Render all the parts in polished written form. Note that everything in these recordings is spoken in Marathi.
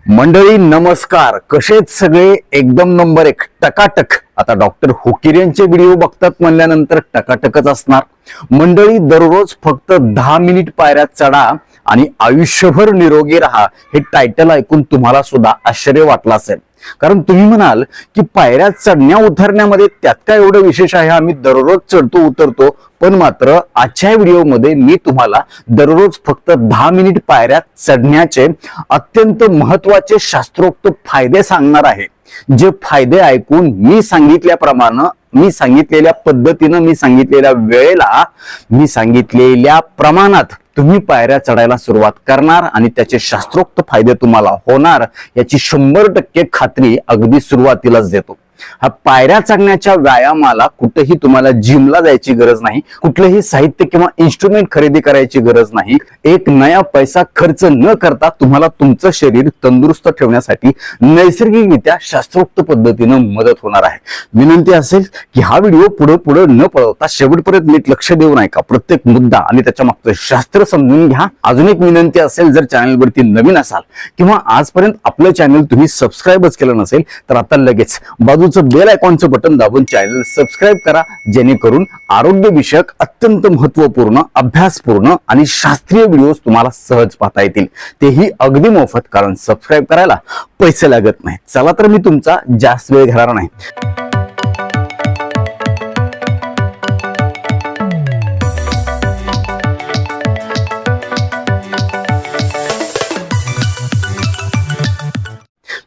मंडळी नमस्कार, कसेच सगळे एकदम नंबर एक टकाटक। आता डॉक्टर हुकीर यांचे व्हिडिओ बघतात म्हणल्यानंतर टकाटकच असणार। मंडळी दररोज फक्त 10 मिनिट पायऱ्या चढा आणि आयुष्यभर निरोगी राहा हे टायटल ऐकून तुम्हाला सुद्धा आश्चर्य वाटलं असेल, कारण तुम्ही म्हणाल की पायऱ्या चढण्या उतरण्यामध्ये त्यात काय एवढं विशेष आहे, आम्ही दररोज चढतो उतरतो। पण मात्र आजच्या व्हिडिओमध्ये मी तुम्हाला दररोज फक्त 10 मिनिट पायऱ्या चढण्याचे अत्यंत महत्त्वाचे शास्त्रोक्त फायदे सांगणार आहे, जे फायदे ऐकून मी सांगितल्याप्रमाणे, मी सांगितलेल्या पद्धतीने, मी सांगितलेल्या वेळेला, मी सांगितलेल्या प्रमाणात तुम्ही पायऱ्या चढायला सुरुवात करणार आणि त्याचे शास्त्रोक्त फायदे तुम्हाला होणार याची 100% खात्री अगदी सुरुवातीलाच देतो। हा पायऱ्या चढण्याच्या व्यायामाला कुठेही तुम्हाला जिमला जायची गरज नाही, कुठलेही साहित्य किंवा इन्स्ट्रुमेंट खरेदी करायची गरज नाही। एक नया पैसा खर्च न करता तुम्हाला तुमचं शरीर तंदुरुस्त ठेवण्यासाठी नैसर्गिकरित्या शास्त्रोक्त पद्धतीने मदत होणार आहे। विनंती असेल की हा व्हिडिओ पुढे न पळवता शेवटपर्यंत नीट लक्ष देऊन ऐका, प्रत्येक मुद्दा आणि त्याच्या मागचं शास्त्र समजून घ्या। अजून एक विनंती असेल, जर चॅनलवरती नवीन असाल किंवा आजपर्यंत आपलं चॅनल तुम्ही सबस्क्राईबच केलं नसेल तर आता लगेच बाजूचं बेल आयकॉनचं बटन दाबून चॅनल सबस्क्राईब करा, जेणेकरून आरोग्य विषयक अत्यंत महत्त्वपूर्ण, अभ्यासपूर्ण आणि शास्त्रीय व्हिडिओज तुम्हाला सहज पाहता येतील, तेही अगदी मोफत, कारण सबस्क्राईब करायला पैसे लागत नाही। चला तर मी तुमचा जास्त वेळ घेणार नाही।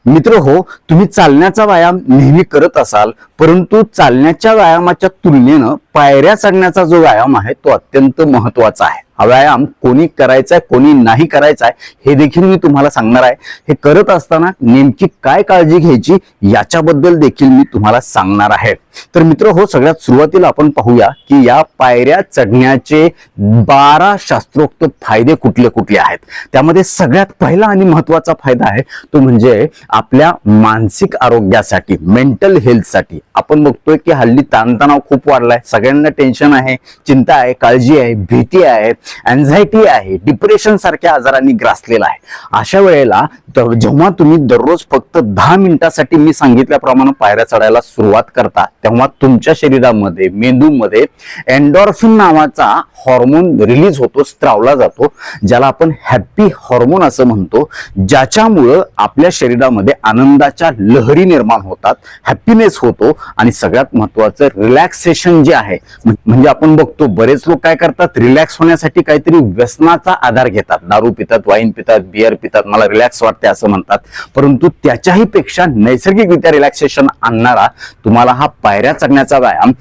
मित्र हो, तुम्ही चालण्याचा व्यायाम नेहमी करत असाल, परंतु चालण्याच्या व्यायामाच्या तुलनेनं पायऱ्या चढण्याचा जो व्यायाम आहे तो अत्यंत महत्त्वाचा आहे। हा व्यायाम कोणी करायचा आहे, कोणी नाही करायचा आहे हे देखील मी तुम्हाला सांगणार आहे। हे करत असताना नेमकी काय काळजी घ्यायची याच्याबद्दल देखील मी तुम्हाला सांगणार आहे। तर मित्र हो, सगळ्यात सुरुवातीला आपण पाहूया की या पायऱ्या चढण्याचे 12 शास्त्रोक्त फायदे कुठले कुठले आहेत। त्यामध्ये सगळ्यात पहिला आणि महत्त्वाचा फायदा आहे तो म्हणजे आपल्या मानसिक आरोग्यासाठी, मेंटल हेल्थसाठी। आपण बघतोय की हल्ली ताणतणाव खूप वाढलाय, सगळ्यांना टेन्शन आहे, चिंता आहे, काळजी आहे, भीती आहे, एन्झायटी आहे, डिप्रेशन सारख्या आजारांनी ग्रासलेला आहे। अशा वेळेला जेव्हा तुम्ही दररोज फक्त 10 मिनिटासाठी मी सांगितल्याप्रमाणे पायऱ्या चढायला सुरुवात करता, तेव्हा तुमच्या शरीरामध्ये, मेंदूमध्ये एंडोर्फिन नावाचा हॉर्मोन रिलीज होतो, स्त्रावला जातो, ज्याला आपण हॅपी हॉर्मोन असं म्हणतो, ज्याच्यामुळं आपल्या शरीरामध्ये आनंदाच्या लहरी निर्माण होतात, हॅपीनेस होतो आणि सगळ्यात महत्त्वाचं रिलॅक्सेशन जे आहे, म्हणजे आपण बघतो बरेच लोक काय करतात, रिलॅक्स होण्यासाठी काहीतरी व्यसनाचा आधार घेतात, दारू पितात, वाईन पितात, बियर पितात, मला रिलॅक्स वाटते असं म्हणतात, परंतु त्याच्याही पेक्षा नैसर्गिकरित्या रिलॅक्सेशन आणणारा तुम्हाला हा पायऱ्या चढण्याचा व्यायाम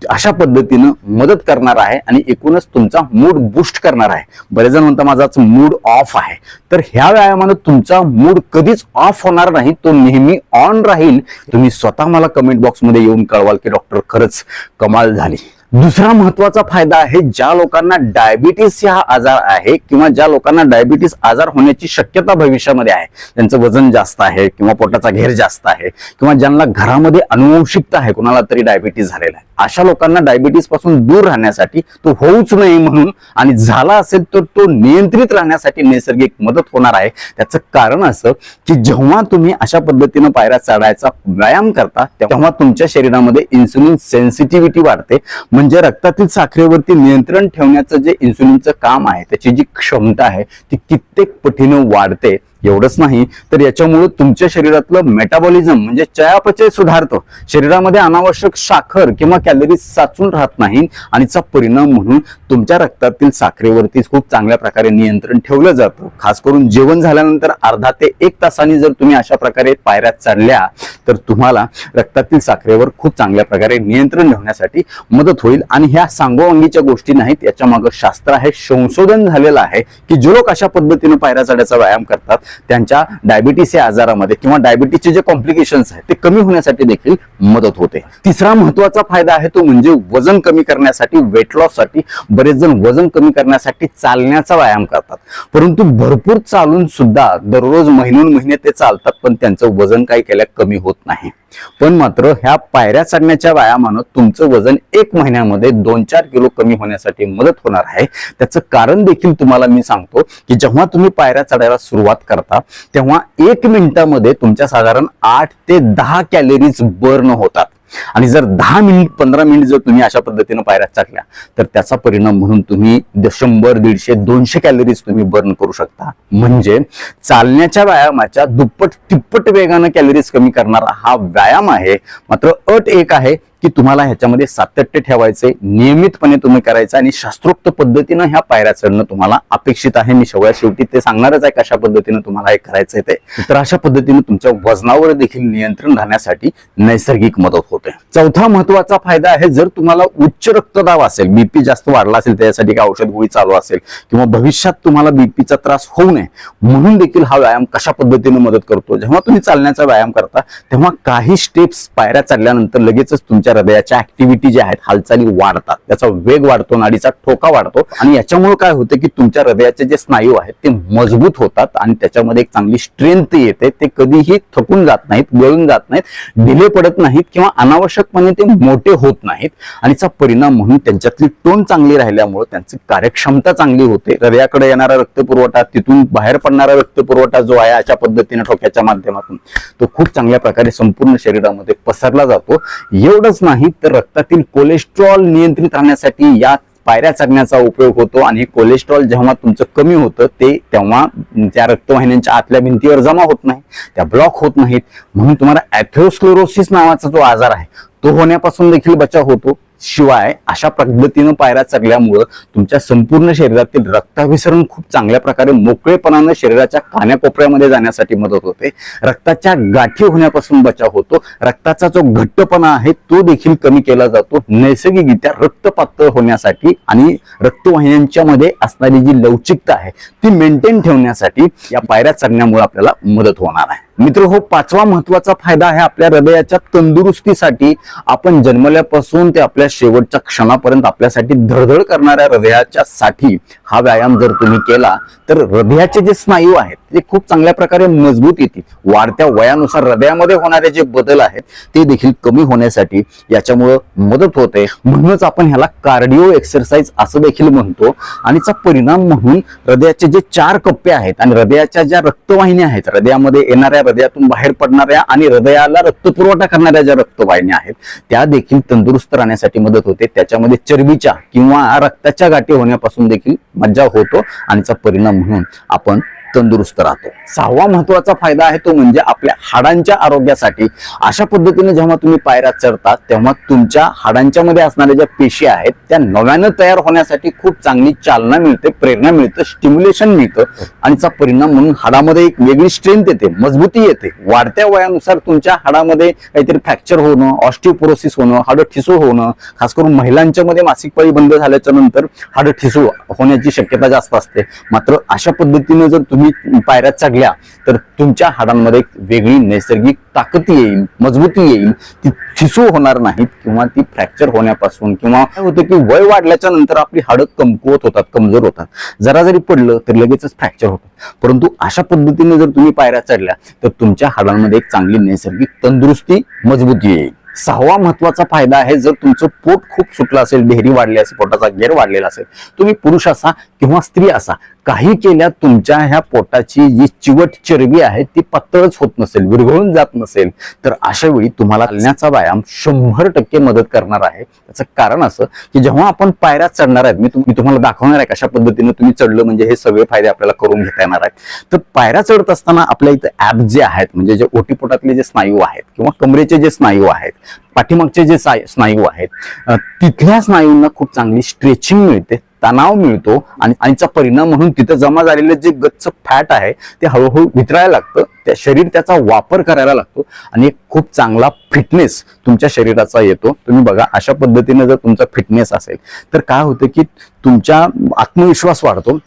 अशा पद्धतीनं मदत करणार आहे आणि एकूणच तुमचा मूड बूस्ट करणार आहे। बरेच जण म्हणतात माझाच मूड ऑफ आहे, तर ह्या व्यायामानं तुमचा मूड कधीच ऑफ होणार नाही, तो नेहमी ऑन राहील। तुम्ही स्वतः मला कमेंट बॉक्समध्ये येऊन कळवाल की डॉक्टर खरंच कमाल झाली। दुसरा महत्त्वाचा फायदा आहे, ज्या लोकांना डायबिटीस हा आजार आहे किंवा ज्या लोकांना डायबिटीस आजार होण्याची शक्यता भविष्यामध्ये आहे, त्यांचं वजन जास्त आहे किंवा पोटाचा घेर जास्त आहे किंवा ज्यांना घरामध्ये अनुवंशिकता आहे, कोणाला तरी डायबिटीस झालेला आहे, अशा लोकांना डायबिटीस पासून दूर राहण्यासाठी, तो होऊच नये म्हणून आणि झाला असेल तर तो नियंत्रित राहण्यासाठी नैसर्गिक मदत होणार आहे। त्याचं कारण असं की जेव्हा तुम्ही अशा पद्धतीनं पायऱ्या चढायचा व्यायाम करता, तेव्हा तुमच्या शरीरामध्ये इन्सुलिन सेन्सिटिव्हिटी वाढते, म्हणजे रक्तातील साखरेवरती नियंत्रण ठेवण्याचं जे इन्सुलिनचं काम आहे, त्याची जी क्षमता आहे ती कित्येक पटीनं वाढते। एवढंच नाही तर याच्यामुळे तुमच्या शरीरातलं मेटाबॉलिझम म्हणजे चयापचय सुधारतं, शरीरामध्ये अनावश्यक साखर किंवा कॅलरीज साचून राहत नाही आणि चा परिणाम म्हणून तुमच्या रक्तातील साखरेवरती खूप चांगल्या प्रकारे नियंत्रण ठेवलं जातं। खास करून जेवण झाल्यानंतर अर्धा ते 1 तासांनी जर तुम्ही अशा प्रकारे पायऱ्या चढल्या तर तुम्हाला रक्तातील साखरेवर खूप चांगल्या प्रकारे नियंत्रण ठेवण्यासाठी मदत होईल। आणि ह्या सांगोवांगीच्या गोष्टी नाहीत, याच्या मागे शास्त्र आहे, संशोधन झालेलं आहे की जे लोक अशा पद्धतीने पायऱ्या चढायचा व्यायाम करतात त्यांच्या डायबिटीस या आजारामध्ये किंवा डायबिटीसचे जे कॉम्प्लिकेशन्स आहेत ते कमी होण्यासाठी देखील मदत होते। तिसरा महत्त्वाचा फायदा आहे तो म्हणजे वजन कमी करण्यासाठी, वेट लॉस साठी। बरेच जण वजन कमी करण्यासाठी चालण्याचा व्यायाम करतात, परंतु भरपूर चालून सुद्धा दररोज महिने ते चालतात, पण त्यांचं वजन काही केल्या कमी होत नाही। पण मात्र ह्या पायऱ्या चढण्याच्या व्यायामानं तुमचं वजन 1 महिन्यामध्ये 2-4 किलो कमी होण्यासाठी मदत होणार आहे। त्याचं कारण देखील तुम्हाला मी सांगतो की जेव्हा तुम्ही पायऱ्या चढायला सुरुवात करता करता तेव्हा 1 मिनिटामध्ये तुमच्या साधारण 8 ते 10 कॅलरीज बर्न होतात. आणि जर 10 मिनिट 15 मिनिट जर तुम्ही अशा पद्धतीने पायऱ्या चालल्या तर त्याचा परिणाम म्हणून तुम्ही 100, 150, 200 कॅलरीज तुम्ही बर्न करू शकता. म्हणजे चालण्याच्या व्यायामाच्या दुप्पट तिप्पट वेगानं कॅलरीज कमी करणारा हा व्यायाम आहे. मात्र अट एक आहे की तुम्हाला ह्याच्यामध्ये सातत्य ठेवायचे, नियमितपणे तुम्ही करायचं आणि शास्त्रोक्त पद्धतीनं ह्या पायऱ्या चढणं तुम्हाला अपेक्षित आहे. मी शेवटी ते सांगणारच आहे कशा पद्धतीनं तुम्हाला हे करायचंय ते. तर अशा पद्धतीने तुमच्या वजनावर देखील नियंत्रण राहण्यासाठी नैसर्गिक मदत होते. चौथा महत्वाचा फायदा आहे, जर तुम्हाला उच्च रक्तदाब असेल, बीपी जास्त वाढला असेल, त्याच्यासाठी काय औषध गोळी चालू असेल किंवा भविष्यात तुम्हाला बीपीचा त्रास होऊ नये म्हणून देखील हा व्यायाम कशा पद्धतीने मदत करतो. जेव्हा तुम्ही चालण्याचा व्यायाम करता तेव्हा काही स्टेप्स पायऱ्या चढल्यानंतर लगेचच तुमच्या हृदयाच्या ऍक्टिव्हिटी ज्या आहेत, हालचाली वाढतात, त्याचा वेग वाढतो, नाडीचा ठोका वाढतो आणि याच्यामुळे काय होतं की तुमच्या हृदयाचे जे स्नायू आहेत ते मजबूत होतात आणि त्याच्यामध्ये एक चांगली स्ट्रेंथ येते. ते कधीही थकून जात नाहीत, गळून जात नाहीत, ढिले पडत नाहीत किंवा अनावश्यकपणे ते मोठे होत नाहीत आणि त्याचा परिणाम म्हणून त्यांच्यातली टोन चांगली राहिल्यामुळे त्यांची कार्यक्षमता चांगली होते. हृदयाकडे येणारा रक्तपुरवठा, तिथून बाहेर पडणारा रक्तपुरवठा जो आहे अशा पद्धतीने ठोक्याच्या माध्यमातून तो खूप चांगल्या प्रकारे संपूर्ण शरीरामध्ये पसरला जातो. एवढंच नाही तर रक्तातील कोलेस्ट्रॉल नियंत्रित राहण्यासाठी या पायऱ्या चढण्याचा उपयोग होतो आणि कोलेस्ट्रॉल जेव्हा तुमचं कमी होतं ते तेव्हा त्या रक्तवाहिन्यांच्या आतल्या भिंतीवर जमा होत नाही, त्या ब्लॉक होत नाहीत. म्हणून तुम्हाला ऍथेरोस्क्लेरोसिस नावाचा जो आजार आहे तो होण्यापासून देखील बचाव होतो. शिवाय अशा पद्धतीनं पायऱ्या चढल्यामुळं तुमच्या संपूर्ण शरीरातील रक्ताभिसरण खूप चांगल्या प्रकारे मोकळेपणानं शरीराच्या कान्याकोपऱ्यामध्ये जाण्यासाठी मदत होते. रक्ताच्या गाठी होण्यापासून बचाव होतो. रक्ताचा जो घट्टपणा आहे तो देखील कमी केला जातो. नैसर्गिकरित्या रक्त पातळ होण्यासाठी आणि रक्तवाहिन्यांच्या मध्ये असणारी जी लवचिकता आहे ती मेंटेन ठेवण्यासाठी या पायऱ्या चढण्यामुळे आपल्याला मदत होणार आहे. मित्र हो, पाचवा महत्वाचा फायदा आहे आपल्या हृदयाच्या तंदुरुस्तीसाठी. आपण जन्मल्यापासून ते आपल्या शेवटच्या क्षणापर्यंत आपल्यासाठी धडधड करणाऱ्या हृदयाच्या साठी हा व्यायाम जर तुम्ही केला तर हृदयाचे जे स्नायू आहेत ते खूप चांगल्या प्रकारे मजबूत येतील. वाढत्या वयानुसार हृदयामध्ये होणारे जे बदल आहेत ते देखील कमी होण्यासाठी याच्यामुळे मदत होते. म्हणूनच आपण ह्याला कार्डिओ एक्सरसाइज असं देखील म्हणतो. आणि त्याचा परिणाम म्हणून हृदयाचे जे 4 कप्पे आहेत आणि हृदयाच्या ज्या रक्तवाहिन्या आहेत, हृदयामध्ये येणाऱ्या, हृदयातून बाहेर पडणाऱ्या आणि हृदयाला रक्तपुरवठा करणाऱ्या ज्या रक्तवाहिन्या आहेत त्या देखील तंदुरुस्त राहण्यासाठी मदत होते. त्याच्यामध्ये चरबीच्या किंवा रक्ताच्या गाठी होण्यापासून देखील मज्जा होतो आणि त्याचा परिणाम म्हणून आपण तंदुरुस्त राहतो. 6वा महत्वाचा फायदा आहे तो म्हणजे आपल्या हाडांच्या आरोग्यासाठी. अशा पद्धतीने जेव्हा तुम्ही पायऱ्या चढता तेव्हा तुमच्या हाडांच्या मध्ये असणाऱ्या ज्या पेशी आहेत त्या नव्यानं तयार होण्यासाठी खूप चांगली चालना मिळते, प्रेरणा मिळते, स्टिम्युलेशन मिळतं आणि त्याचा परिणाम म्हणून हाडामध्ये एक वेगळी स्ट्रेंथ येते, मजबूती येते. वाढत्या वयानुसार तुमच्या हाडामध्ये काहीतरी फ्रॅक्चर होणं, ऑस्टिओपोरोसिस होणं, हाडं ठिसूळ होणं, खास करून महिलांच्या मध्ये मासिक पाळी बंद झाल्याच्या नंतर हाडं ठिसूळ होण्याची शक्यता जास्त असते. मात्र अशा पद्धतीने जर तुम्ही पायऱ्या चढल्या तर तुमच्या हाडांमध्ये एक वेगळी नैसर्गिक ताकद येईल, मजबूती येईल. ती ठिसूळ होणार नाहीत किंवा ती फ्रॅक्चर होण्यापासून किंवा काय होतं की वय वाढल्याच्या नंतर आपली हाडं कमकुवत होतात, कमजोर होतात. जरा जरी पडलं तर लगेचच फ्रॅक्चर होतं. परंतु अशा पद्धतीने जर तुम्ही पायऱ्या चढल्या तर तुमच्या हाडांमध्ये एक चांगली नैसर्गिक तंदुरुस्ती, मजबूती येईल. 6वा महत्वाचा फायदा आहे, जर तुमचं पोट खूप सुटलं असेल, देहरी वाढली असेल, पोटाचा घेर वाढलेला असेल, तुम्ही पुरुष असा किंवा स्त्री असा, काही केल्या तुमच्या ह्या पोटाची जी चिवट चरबी आहे ती पातळच होत नसेल, विरघळून जात नसेल तर अशा वेळी तुम्हाला चालण्याचा व्यायाम 100% मदत करणार आहे. त्याचं कारण असं की जेव्हा आपण पायऱ्या चढणार आहेत, मी तुम्हाला दाखवणार आहे कशा पद्धतीने तुम्ही चढलं म्हणजे हे सगळे फायदे आपल्याला करून घेता येणार आहेत. तर पायऱ्या चढत असताना आपल्या इथं ऍप जे आहेत म्हणजे जे ओटीपोटातले जे स्नायू आहेत किंवा कमरेचे जे स्नायू आहेत, पाठीमागचे जे स्नायू आहेत, तिथल्या स्नायूंना खूप चांगली स्ट्रेचिंग मिळते, तणाव मिळतो आणि त्याचा परिणाम म्हणून तिथं जमा झालेले जे गच्च फॅट आहे ते हळूहळू वितरायला लागतं. त्या शरीर त्याचा वापर करायला लागतो आणि एक खूप चांगला फिटनेस तुमच्या शरीराचा येतो. तुम्ही बघा अशा पद्धतीने जर तुमचा फिटनेस असेल तर काय होतं की तुमचा आत्मविश्वास वाढतो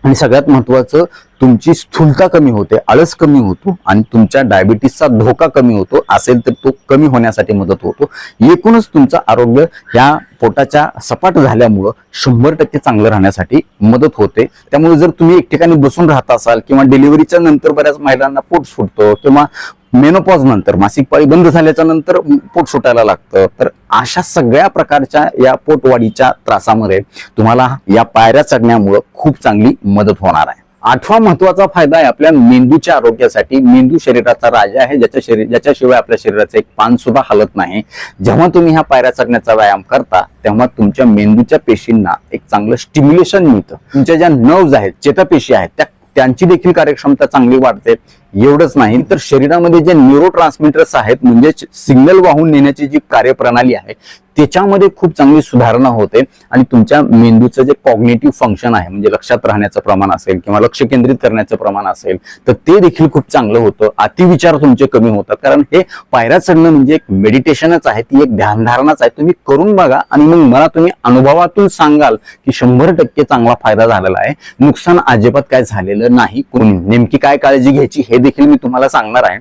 आणि सगळ्यात महत्वाचं तुमची स्थूलता कमी होते, आळस कमी होतो आणि तुमच्या डायबिटीसचा धोका कमी होतो असेल तर तो कमी होण्यासाठी मदत होतो. एकूणच तुमचं आरोग्य ह्या पोटाच्या सपाट झाल्यामुळं 100% चांगलं राहण्यासाठी मदत होते. त्यामुळे जर तुम्ही एक ठिकाणी बसून राहत असाल किंवा डिलिव्हरीच्या नंतर बऱ्याच महिलांना पोट सुटतो किंवा मेनोपॉज नंतर मासिक पाळी बंद झाल्याच्या नंतर पोट सुटायला लागतं, तर अशा सगळ्या प्रकारच्या या पोटवाढीच्या त्रासामध्ये तुम्हाला या पायऱ्या चढण्यामुळे खूप चांगली मदत होणार आहे. आठवा महत्वाचा फायदा आहे आपल्या मेंदूच्या आरोग्यासाठी. मेंदू शरीराचा राजा आहे, ज्याच्याशिवाय आपल्या शरीराचं एक पान सुद्धा हलत नाही. जेव्हा तुम्ही ह्या पायऱ्या चढण्याचा व्यायाम करता तेव्हा तुमच्या मेंदूच्या पेशींना एक चांगलं स्टिम्युलेशन मिळतं. तुमच्या ज्या नर्व्ज आहेत, चेतापेशी आहेत, त्यांची देखील कार्यक्षमता चांगली वाढते. एवढंच नाही तर शरीरामध्ये जे न्यूरो ट्रान्समिटर्स आहेत, म्हणजे सिग्नल वाहून नेण्याची जी कार्यप्रणाली आहे, त्याच्यामध्ये खूप चांगली सुधारणा होते आणि तुमच्या मेंदूचं जे कॉग्निटिव्ह फंक्शन आहे, म्हणजे लक्षात राहण्याचं प्रमाण असेल किंवा लक्ष केंद्रित करण्याचं प्रमाण असेल, तर ते देखील खूप चांगलं होतं. अतिविचार तुमचे कमी होतात, कारण हे पायऱ्या चढणं म्हणजे एक मेडिटेशनच आहे, ती एक ध्यानधारणाच आहे. तुम्ही करून बघा आणि मग मला तुम्ही अनुभवातून सांगाल की 100% चांगला फायदा झालेला आहे, नुकसान अजिबात काय झालेलं नाही. नेमकी काय काळजी घ्यायची हे देखील मी तुम्हाला सांगणार आहे.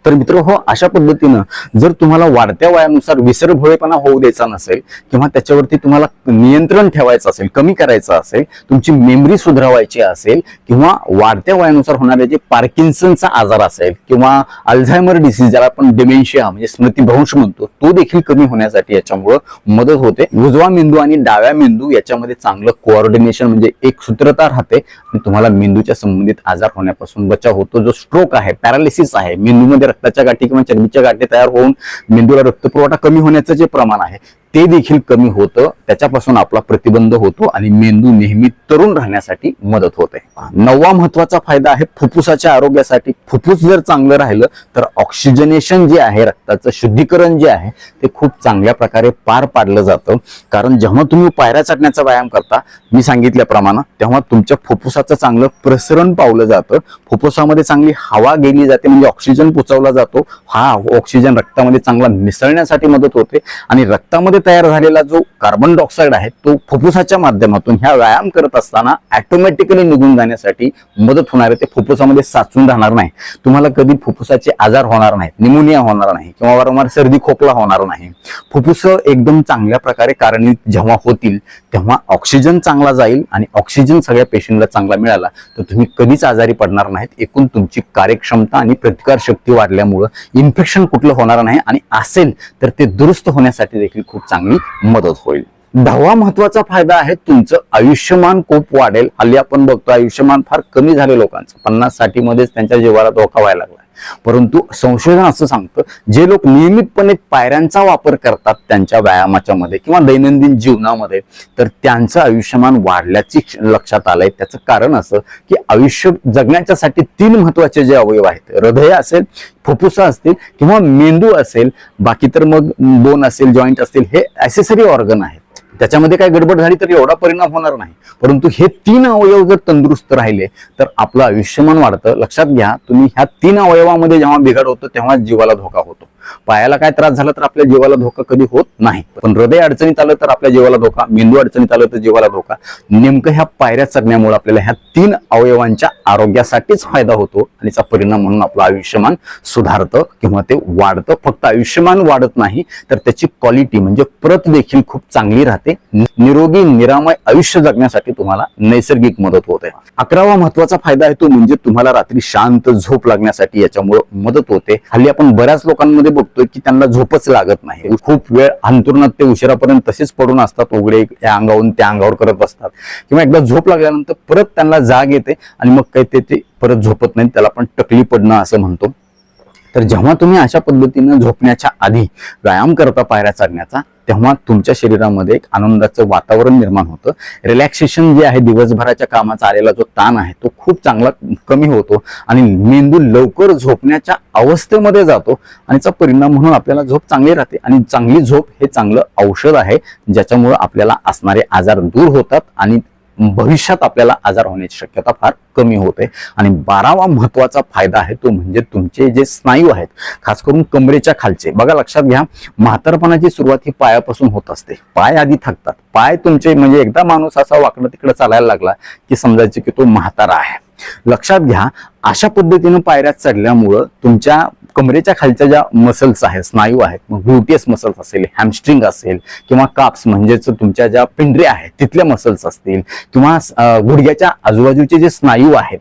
तर मित्र हो, अशा पद्धतीनं जर तुम्हाला वाढत्या वयानुसार विसरभोळेपणा होऊ द्यायचा नसेल किंवा त्याच्यावरती तुम्हाला नियंत्रण ठेवायचं असेल, कमी करायचं असेल, तुमची मेमरी सुधारायची असेल किंवा वाढत्या वयानुसार होणारे जे पार्किन्सनचा आजार असेल किंवा अल्झायमर डिसीज, ज्याला आपण डिमेन्शिया म्हणजे स्मृतिभ्रंश म्हणतो, तो देखील कमी होण्यासाठी याच्यामुळं मदत होते. उजवा मेंदू आणि डाव्या मेंदू याच्यामध्ये चांगलं कोऑर्डिनेशन म्हणजे एक सूत्रता राहते आणि तुम्हाला मेंदूच्या संबंधित आजार होण्यापासून बचाव होतो. जो स्ट्रोक आहे, पॅरालिसिस आहे, मेंदूमध्ये रक्ताच्या गाठी किंवा चरबीच्या गाठी तयार होऊन मेंदूला रक्तपुरवठा कमी होण्याचं जे प्रमाण आहे ते देखील कमी होतं. त्याच्यापासून आपला प्रतिबंध होतो आणि मेंदू नेहमी तरुण राहण्यासाठी मदत होते. 9वा महत्वाचा फायदा आहे फुफ्फुसाच्या आरोग्यासाठी. फुफ्फुस जर चांगलं राहिलं तर ऑक्सिजनेशन जे आहे, रक्ताचं शुद्धीकरण जे आहे ते खूप चांगल्या प्रकारे पार पाडलं जातं. कारण जेव्हा तुम्ही पायऱ्या चढण्याचा व्यायाम करता, मी सांगितल्याप्रमाणे, तेव्हा तुमच्या फुफ्फुसाचं चांगलं प्रसरण पावलं जातं. फुफ्फुसामध्ये चांगली हवा गेली जाते, म्हणजे ऑक्सिजन पोचवला जातो. हा ऑक्सिजन रक्तामध्ये चांगला मिसळण्यासाठी मदत होते आणि रक्तामध्ये तयार झालेला जो कार्बन डायऑक्साईड आहे तो फुफ्फुसाच्या माध्यमातून ह्या व्यायाम करत असताना ऑटोमॅटिकली निघून जाण्यासाठी मदत होणार आहे. ते फुफ्फुसामध्ये साचून राहणार नाही. तुम्हाला कधी फुफ्फुसाचे आजार होणार नाहीत, निमोनिया होणार नाही किंवा वारंवार सर्दी खोकला होणार नाही. फुफ्फुस एकदम चांगल्या प्रकारे कार्यान्वित जेव्हा होतील तेव्हा ऑक्सिजन चांगला जाईल आणि ऑक्सिजन सगळ्या पेशींना चांगला मिळाला तर तुम्ही कधीच आजारी पडणार नाहीत. एकूण तुमची कार्यक्षमता आणि प्रतिकार शक्ती वाढल्यामुळं इन्फेक्शन कुठलं होणार नाही आणि असेल तर ते दुरुस्त होण्यासाठी देखील खूप चांगली मदत होईल. 10वा महत्वाचा फायदा आहे तुमचं आयुष्यमान खूप वाढेल. हल्ली आपण बघतो आयुष्यमान फार कमी झाले लोकांचं, 50-60 मध्येच त्यांच्या जीवाला धोका व्हायला लागला. परंतु संशोधन असं सांगतं, जे लोक नियमितपणे पायऱ्यांचा वापर करतात त्यांच्या व्यायामाच्या मध्ये किंवा दैनंदिन जीवनामध्ये, तर त्यांचं आयुष्यमान वाढल्याची लक्षात आलंय. त्याचं कारण असं की आयुष्य जगण्याच्यासाठी 3 महत्वाचे जे अवयव आहेत, हृदय असेल, फुफ्फुसा असतील किंवा मेंदू असेल, बाकी तर मग बोन असेल, जॉईंट असतील, हे ॲक्सेसरी ऑर्गन आहेत. त्याच्यामध्ये काय गडबड झाली तर एवढा परिणाम होणार नाही. परंतु हे 3 अवयव जर तंदुरुस्त राहिले तर आपलं आयुष्यमान वाढतं. लक्षात घ्या, तुम्ही ह्या 3 अवयवामध्ये जेव्हा बिघाड होतं तेव्हा जीवाला धोका होतो. पायाला काय त्रास झाला तर आपल्या जीवाला धोका कधी होत नाही, पण हृदय अडचणीत आलं तर आपल्या जीवाला धोका, मेंदू अडचणीत आलं तर जीवाला धोका. नेमकं ह्या पायऱ्या चढण्यामुळे आपल्याला ह्या 3 अवयवांच्या आरोग्यासाठीच फायदा होतो आणि त्याचा परिणाम म्हणून आपलं आयुष्यमान सुधारतं किंवा ते वाढतं. फक्त आयुष्यमान वाढत नाही तर त्याची क्वालिटी म्हणजे प्रत देखील खूप चांगली राहते. निरोगी निरामय आयुष्य जगण्यासाठी तुम्हाला नैसर्गिक मदत होते. 11वा महत्वाचा फायदा आहे तो म्हणजे तुम्हाला रात्री शांत झोप लागण्यासाठी याच्यामुळे मदत होते. हल्ली आपण बऱ्याच लोकांमध्ये बघतोय की त्यांना झोपच लागत नाही. खूप वेळ अंथरुणात ते उशिरापर्यंत तसेच पडून असतात, उघडे या अंगावरून त्या अंगावर करत बसतात किंवा एकदा झोप लागल्यानंतर परत त्यांना जाग येते आणि मग काही ते परत झोपत नाही. त्याला आपण टकली पडणं असं म्हणतो. तर जेव्हा तुम्ही अशा पद्धतीनं झोपण्याच्या आधी व्यायाम करता पायऱ्या चढण्याचा, तेव्हा तुमच्या शरीरामध्ये एक आनंदाचं वातावरण निर्माण होतं. रिलॅक्सेशन जे आहे, दिवसभराच्या कामाचा आलेला जो ताण आहे तो खूप चांगला कमी होतो आणि मेंदू लवकर झोपण्याच्या अवस्थेमध्ये जातो आणि त्याचा परिणाम म्हणून आपल्याला झोप चांगली राहते. आणि चांगली झोप हे चांगलं औषध आहे, ज्याच्यामुळे आपल्याला असणारे आजार दूर होतात आणि भविष्यात आपल्याला आजार होण्याची शक्यता फार कमी होते. आणि 12वा महत्वाचा फायदा आहे तो म्हणजे तुमचे जे स्नायू आहेत, खास करून कमरेच्या खालचे. बघा, लक्षात घ्या, म्हातारपणाची सुरुवात ही पायापासून होत असते. पाय आधी थकतात. पाय तुमचे म्हणजे एकदा माणूस असा वाकडं तिकडे चालायला लागला की समजायचे की तो म्हातारा आहे. लक्षात घ्या, अशा पद्धतीनं पायऱ्या चढल्यामुळं तुमच्या कमरेच्या खालच्या ज्या मसल्स आहेत, स्नायू आहेत, मग ग्लुटियस मसल्स असेल, हॅमस्ट्रिंग असेल किंवा काप्स म्हणजेच तुमच्या ज्या पिंढऱ्या आहेत तिथल्या मसल्स असतील किंवा गुडघ्याच्या आजूबाजूचे जे स्नायू आहेत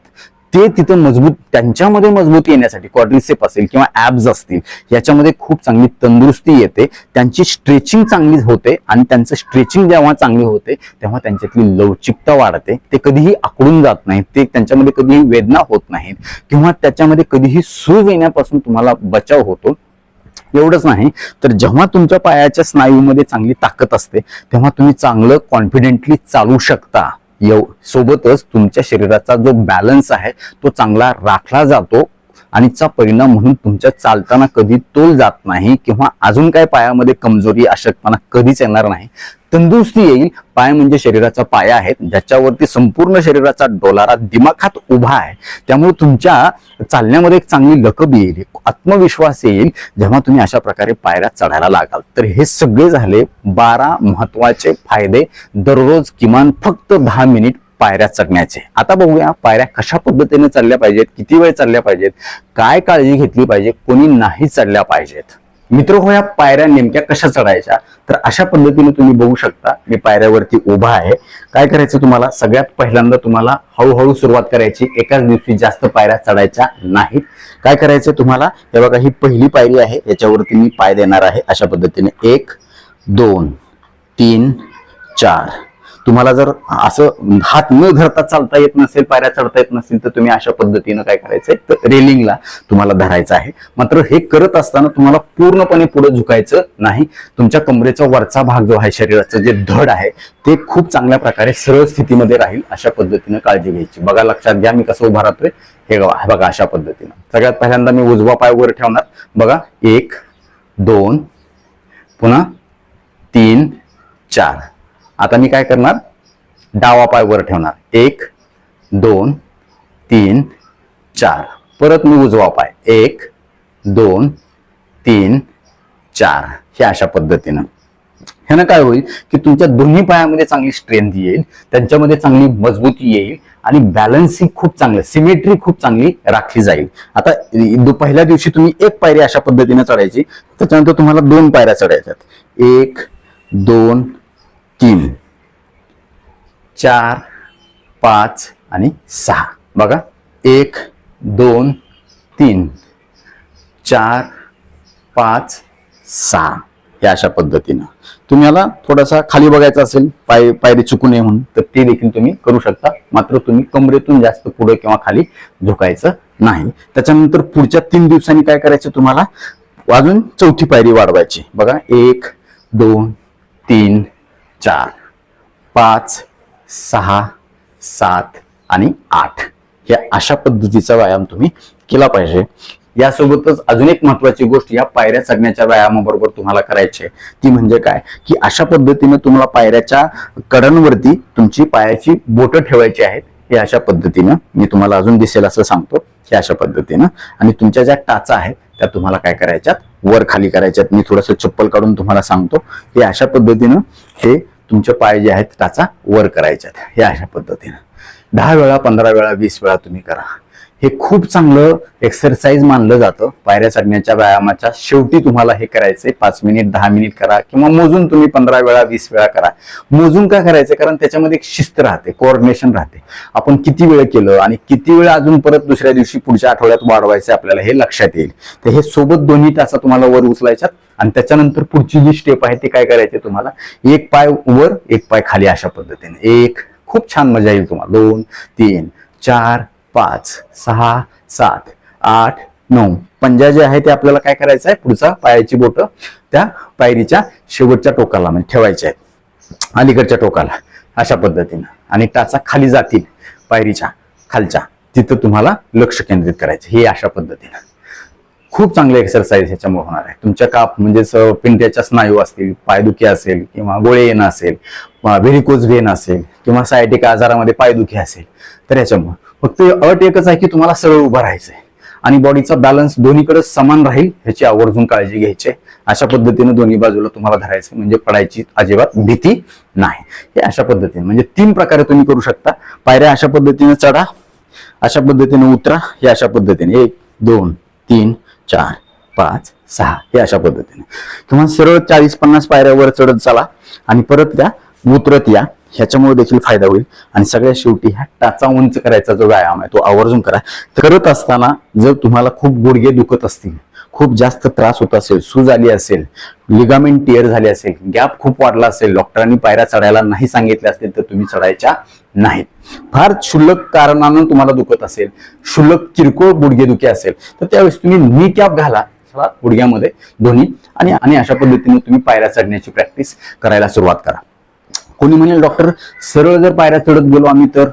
ते तिथं मजबूत, त्यांच्यामध्ये मजबूत येण्यासाठी क्वाड्रिसेप असेल किंवा ऍब्स असतील, याच्यामध्ये खूप चांगली तंदुरुस्ती येते, त्यांची स्ट्रेचिंग चांगली होते आणि त्यांचं स्ट्रेचिंग जेव्हा चांगली होते तेव्हा त्यांच्यातली लवचिकता वाढते, ते कधीही आखडून जात नाहीत, ते त्यांच्यामध्ये कधीही वेदना होत नाहीत किंवा त्याच्यामध्ये कधीही सूज येण्यापासून तुम्हाला बचाव होतो. एवढंच नाही तर जेव्हा तुमच्या पायाच्या स्नायूमध्ये चांगली ताकद असते तेव्हा तुम्ही चांगलं कॉन्फिडेंटली चालू शकता. सोबतच तुमच्या शरीराचा जो बॅलन्स आहे तो चांगला राखला जातो आणि चा परिणाम म्हणून तुमच्या चालताना कधी तोल जात नाही किंवा अजून काय पायामध्ये कमजोरी अशक्तपणा कधीच येणार नाही. तंदुरुस्ती येईल. पाय म्हणजे शरीराचा पाया आहे, ज्याच्यावरती संपूर्ण शरीराचा डोलारा दिमाखात उभा आहे. त्यामुळे तुमच्या चालण्यामध्ये एक चांगली लकब येईल, आत्मविश्वास येईल जेव्हा तुम्ही अशा प्रकारे पायऱ्या चढायला लागाल. तर हे सगळे झाले 12 महत्वाचे फायदे दररोज किमान फक्त 10 मिनिट पायऱ्या चढण्याचे. आता बघूया पायऱ्या कशा पद्धतीने चालल्या पाहिजेत, किती वेळ चालल्या पाहिजेत, काय काळजी घेतली पाहिजे, कोणी नाही चढल्या पाहिजेत. मित्र हो, या पायऱ्या नेमक्या कशा चढायच्या, तर अशा पद्धतीने तुम्ही बघू शकता. मी पायऱ्यावरती उभा आहे. काय करायचं तुम्हाला, सगळ्यात पहिल्यांदा तुम्हाला हळूहळू सुरुवात करायची, एकाच दिवशी जास्त पायऱ्या चढायच्या नाहीत. काय करायचं तुम्हाला, हे बघा ही पहिली पायरी आहे, याच्यावरती मी पाय देणार आहे अशा पद्धतीने 1 2 3 4. तुम्हाला जर असं हात न धरता चालता येत नसेल, पायऱ्या चढता येत नसेल, तर तुम्ही अशा पद्धतीनं काय करायचंय, तर रेलिंगला तुम्हाला धरायचं आहे. मात्र हे करत असताना तुम्हाला पूर्णपणे पुढे झुकायचं नाही. तुमच्या कमरेचा वरचा भाग जो आहे, शरीराचं जे धड आहे, ते खूप चांगल्या प्रकारे सरळ स्थितीमध्ये राहील अशा पद्धतीनं काळजी घ्यायची. बघा लक्षात घ्या मी कसं उभा राहतोय, हे बघा अशा पद्धतीनं. सगळ्यात पहिल्यांदा मी उजवा पाय वर ठेवणार. बघा 1 2 पुन्हा 3 4. आता मी काय करणार, डावा पाय वर ठेवणार. 1 2 3 4. परत मी उजवा पाय 1 2 3 4. हे अशा पद्धतीनं. ह्यानं काय होईल की तुमच्या दोन्ही पायामध्ये चांगली स्ट्रेंथ येईल, त्यांच्यामध्ये चांगली मजबूती येईल आणि बॅलन्सिंग खूप चांगलं, सिमेट्री खूप चांगली राखली जाईल. आता पहिल्या दिवशी तुम्ही एक पायरी अशा पद्धतीने चढायची, त्याच्यानंतर तुम्हाला 2 पायऱ्या चढायच्यात. 1 2 3 4 5 आणि 6. बघा 1 2 3 4 5 6. हे अशा पद्धतीनं. तुम्हाला थोडासा खाली बघायचं असेल, पायरी चुकू नये म्हणून, तर ते देखील तुम्ही करू शकता. मात्र तुम्ही कमरेतून जास्त पुढे किंवा खाली झुकायचं नाही. त्याच्यानंतर पुढच्या 3 दिवसांनी काय करायचं तुम्हाला, अजून चौथी पायरी वाढवायची. बघा 1 2 3 4 5 6 7 आणि 8. या अशा पद्धतीचा व्यायाम तुम्ही केला पाहिजे. यासोबतच अजून एक महत्वाची गोष्ट या पायऱ्या चढण्याच्या व्यायामाबरोबर तुम्हाला करायची आहे, ती म्हणजे काय की अशा पद्धतीने तुम्हाला पायऱ्याच्या कडांवरती तुमची पायाची बोटं ठेवायची आहेत. हे अशा पद्धतीनं मी तुम्हाला अजून दिसेल असं सांगतो. हे अशा पद्धतीनं. आणि तुमच्या ज्या टाचा आहेत त्या तुम्हाला काय करायच्यात, वर खाली करायच्यात. मी थोडंसं चप्पल काढून तुम्हाला सांगतो. हे अशा पद्धतीनं हे तुमचे पाय जे आहेत टाचा वर करायच्यात. हे अशा पद्धतीनं 10 वेळा 15 वेळा 20 वेळा तुम्ही करा. हे खूप चांगलं एक्सरसाइज मानलं जातं. पायऱ्या चढण्याच्या व्यायामाच्या शेवटी तुम्हाला हे करायचंय. 5 मिनिट 10 मिनिट करा किंवा मोजून तुम्ही 15 वेळा 20 वेळा करा. मोजून काय करायचं, कारण त्याच्यामध्ये एक शिस्त राहते, कोऑर्डिनेशन राहते. आपण किती वेळ केलं आणि किती वेळ अजून परत दुसऱ्या दिवशी पुढच्या आठवड्यात वाढवायचं आपल्याला हे लक्षात येईल. तर हे सोबत दोन्ही टाचा तुम्हाला वर उचलायच्यात आणि त्याच्यानंतर पुढची जी स्टेप आहे ती काय करायची तुम्हाला, एक पाय वर एक पाय खाली अशा पद्धतीने. खूप छान मजा येईल तुम्हाला. 2 3 4 5 6 7 8 9. पंजा जे आहे ते आपल्याला काय करायचं आहे, पुढचा पायाची बोटं त्या पायरीच्या शेवटच्या टोकाला म्हणजे ठेवायचे आहेत, अलीकडच्या टोकाला अशा पद्धतीनं. आणि टाचा खाली जातील पायरीच्या खालच्या, तिथं तुम्हाला लक्ष केंद्रित करायचं. हे अशा पद्धतीनं खूप चांगले एक्सरसाइज ह्याच्यामुळे होणार आहे. तुमच्या काप म्हणजेच पिंट्याच्या स्नायू असतील, पायदुखी असेल किंवा गोळे येणं असेल, व्हेरिकोज व्हेन असेल किंवा सायटिक आजारामध्ये पायदुखी असेल, तर याच्यामुळे फक्त अट एकच आहे की तुम्हाला सरळ उभं राहायचंय आणि बॉडीचा बॅलन्स दोन्हीकडे समान राहील ह्याची आवर्जून काळजी घ्यायची. अशा पद्धतीने दोन्ही बाजूला तुम्हाला धरायचं, म्हणजे पडायची अजिबात भीती नाही. हे अशा पद्धतीने म्हणजे 3 प्रकारे तुम्ही करू शकता. पायऱ्या अशा पद्धतीने चढा, अशा पद्धतीने उतरा, हे अशा पद्धतीने 1 2 3 4 5 6 हे अशा पद्धतीने. किंवा सरळ 40-50 पायऱ्यावर चढत चला आणि परत त्या उतरत या. ह्याच्यामुळे देखील फायदा होईल. आणि सगळ्यात शेवटी ह्या टाचा उंच करायचा जो व्यायाम आहे तो आवर्जून करा. करत असताना जर तुम्हाला खूप गुडघे दुखत असतील, खूप जास्त त्रास होत असेल, सूज आली असेल, लिगामेंट टिअर झाले असेल, गॅप खूप वाढला असेल, डॉक्टरांनी पायऱ्या चढायला नाही सांगितले असतील तर तुम्ही चढायच्या नाहीत. फार क्षुल्लक कारणानं तुम्हाला दुखत असेल, क्षुल्लक किरकोळ गुडघेदुखी असेल तर त्यावेळेस तुम्ही नी कॅप घाला गुडघ्यामध्ये दोन्ही, आणि अशा पद्धतीने तुम्ही पायऱ्या चढण्याची प्रॅक्टिस करायला सुरुवात करा. कोणी म्हणेल डॉक्टर सरळ जर पायऱ्या चढत गेलो आम्ही तर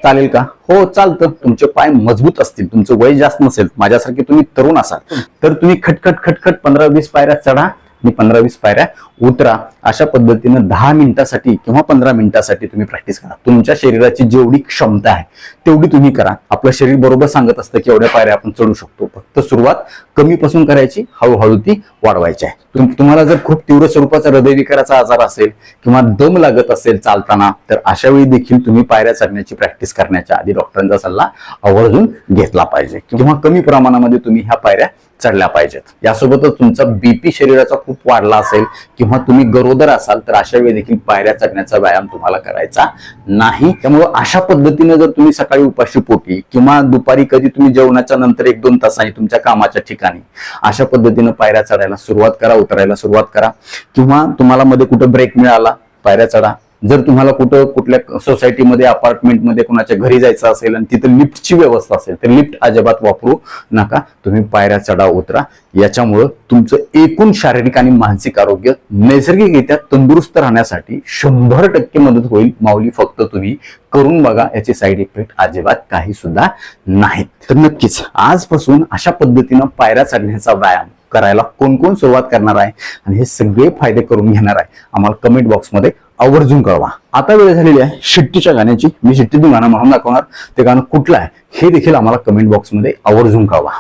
चालेल का? हो चालतं. तुमचे पाय मजबूत असतील, तुमचं वय जास्त नसेल, माझ्यासारखे तुम्ही तरुण असाल तर तुम्ही खटखट 15-20 पायऱ्या चढा आणि 15-20 पायऱ्या उतरा. अशा पद्धतीनं 10 मिनिटासाठी किंवा 15 मिनिटासाठी तुम्ही प्रॅक्टिस करा. तुमच्या शरीराची जेवढी क्षमता आहे तेवढी तुम्ही करा. आपलं शरीर बरोबर सांगत असतं की एवढ्या पायऱ्या आपण चढू शकतो. फक्त सुरुवात कमीपासून करायची, हळूहळू ती वाढवायची आहे. तुम्हाला जर खूप तीव्र स्वरूपाचा हृदयविकाराचा आजार असेल किंवा दम लागत असेल चालताना तर अशा वेळी देखील तुम्ही पायऱ्या चढण्याची प्रॅक्टिस करण्याच्या आधी डॉक्टरांचा सल्ला आवर्जून घेतला पाहिजे किंवा कमी प्रमाणामध्ये तुम्ही ह्या पायऱ्या चढल्या पाहिजेत. यासोबतच तुमचा बीपी शरीराचा खूप वाढला असेल किंवा तुम्ही गरोदर असाल तर अशा वेळी देखील पायऱ्या चढण्याचा व्यायाम तुम्हाला करायचा नाही. त्यामुळे अशा पद्धतीने जर तुम्ही सकाळी उपाशी पोटी किंवा दुपारी कधी तुम्ही जेवणाच्या नंतर 1-2 तासांनी तुमच्या कामाच्या ठिकाणी अशा पद्धतीने पायऱ्या चढायला सुरुवात करा, उतरायला सुरुवात करा. किंवा तुम्हाला मध्ये कुठं ब्रेक मिळाला पायऱ्या चढा. जर तुम्हाला कुठल्या सोसायटीमध्ये, अपार्टमेंटमध्ये कोणाच्या घरी जायचं असेल आणि तिथं लिफ्टची व्यवस्था असेल तर लिफ्ट अजिबात वापरू नका. तुम्ही पायऱ्या चढा, उतरा. याच्यामुळं तुमचं एकूण शारीरिक आणि मानसिक आरोग्य नैसर्गिकरित्या तंदुरुस्त राहण्यासाठी 100% मदत होईल. माऊली फक्त तुम्ही करून बघा, याचे साईड इफेक्ट अजिबात काही सुद्धा नाहीत. तर नक्कीच आजपासून अशा पद्धतीनं पायऱ्या चढण्याचा व्यायाम करायला कोण कोण सुरुवात करणार आहे आणि हे सगळे फायदे करून घेणार आहे आम्हाला कमेंट बॉक्समध्ये आवर्जून कळवा. आता वेळ झालेली आहे शिट्टीच्या गाण्याची. मी शिट्टीतून गाणं म्हणून दाखवणार. ते गाणं कुठलं आहे हे देखील आम्हाला कमेंट बॉक्समध्ये आवर्जून कळवा.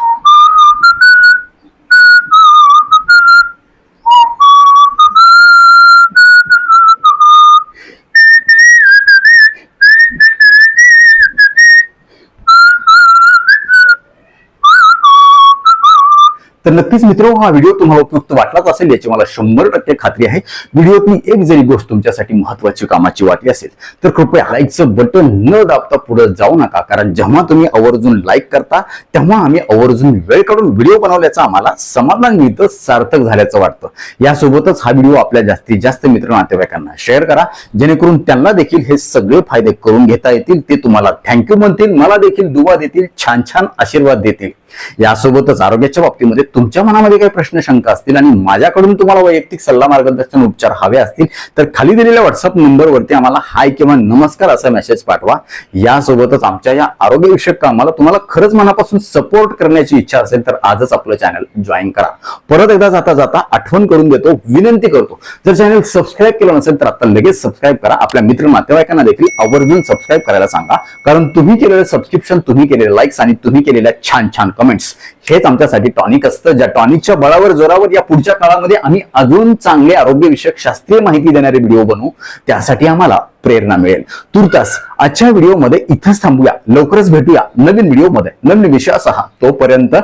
तर नक्कीच मित्रांनो, हा व्हिडिओ तुम्हाला उपयुक्त वाटलाच असेल याची मला 100% खात्री आहे. व्हिडिओतली एक जरी गोष्ट तुमच्यासाठी महत्वाची कामाची वाटली असेल तर कृपया लाईकचं बटन न दाबता पुढे जाऊ नका. कारण जेव्हा तुम्ही आवर्जून लाईक करता तेव्हा आम्ही आवर्जून वेळ काढून व्हिडिओ बनवल्याचं आम्हाला समाधान मिळतं, सार्थक झाल्याचं वाटतं. यासोबतच हा व्हिडिओ आपल्या जास्तीत जास्त मित्र नातेवाईकांना शेअर करा, जेणेकरून त्यांना देखील हे सगळे फायदे करून घेता येतील. ते तुम्हाला थँक्यू म्हणतील, मला देखील दुवा देतील, छान छान आशीर्वाद देतील. यासोबतच आरोग्याच्या बाबतीमध्ये तुमच्या मनामध्ये काही प्रश्न, शंका असतील आणि माझ्याकडून तुम्हाला वैयक्तिक सल्ला, मार्गदर्शन, उपचार हवे असतील तर खाली दिलेल्या व्हॉट्सअप नंबरवरती आम्हाला हाय किंवा नमस्कार असा मेसेज पाठवा. यासोबतच आमच्या या आरोग्यविषयक कामाला तुम्हाला खरंच मनापासून सपोर्ट करण्याची इच्छा असेल तर आजच आपलं चॅनल जॉईन करा. परत एकदा जाता जाता आठवण करून देतो, विनंती करतो, जर चॅनल सबस्क्राईब केलं नसेल तर आता लगेच सबस्क्राईब करा. आपल्या मित्र नातेवाईकांना देखील आवर्जून सबस्क्राईब करायला सांगा. कारण तुम्ही केलेलं सबस्क्रिप्शन, तुम्ही केलेले लाईक्स आणि तुम्ही केलेल्या छान छान कमेंट्स हेच आमच्यासाठी टॉनिक असतं. ज्या टॉनिकच्या बळावर, जोरावर या पुढच्या काळामध्ये आम्ही अजून चांगले आरोग्यविषयक शास्त्रीय माहिती देणारे व्हिडिओ बनवू, त्यासाठी आम्हाला प्रेरणा मिळेल. तुर्तास आजच्या व्हिडिओमध्ये इथंच थांबूया. लवकरच भेटूया नवीन व्हिडिओमध्ये नवीन विषयासह. तोपर्यंत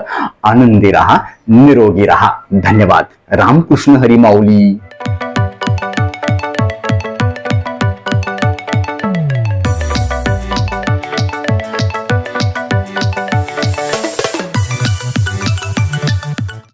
आनंदी राहा, निरोगी राहा. धन्यवाद. रामकृष्ण हरी माऊली.